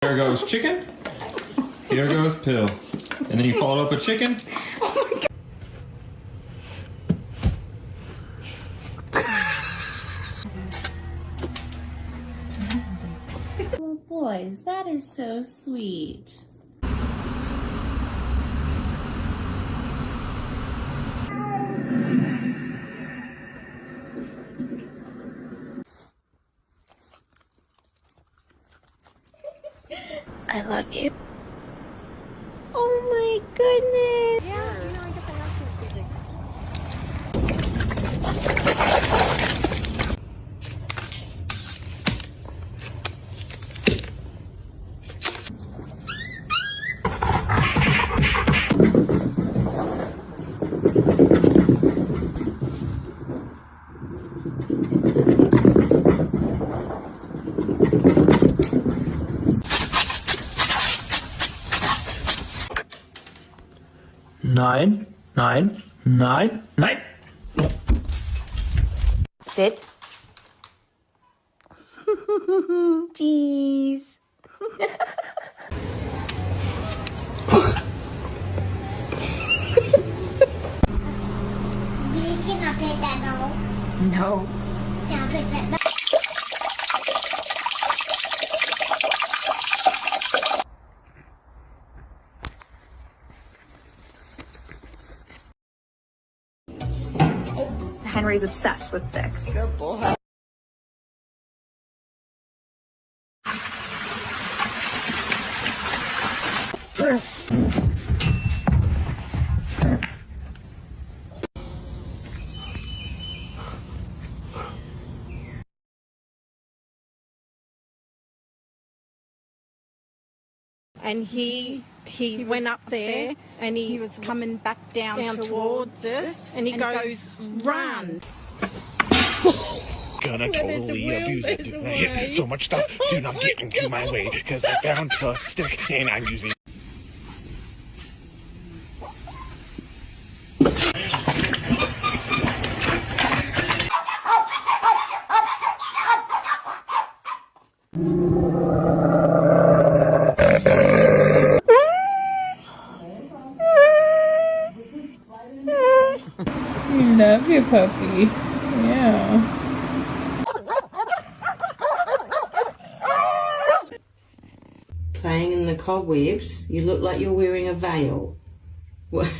Here goes chicken. Here goes pill. And then you follow up with chicken. Oh, boys, that is so sweet. I love you. Oh my goodness. Yeah, you know, I guess I have something. Nein, nein, nein, nein. Sit. Jeez. Can I pet that dog? No. Can I pet that dog? Henry's obsessed with sticks. Good boy. And he went up there and he was coming back down towards us and he goes, run. Gonna totally abuse it. I hit so much stuff. Do not get into my way because I found a stick and I'm using. You love your puppy. Yeah. Playing in the cobwebs, you look like you're wearing a veil. What?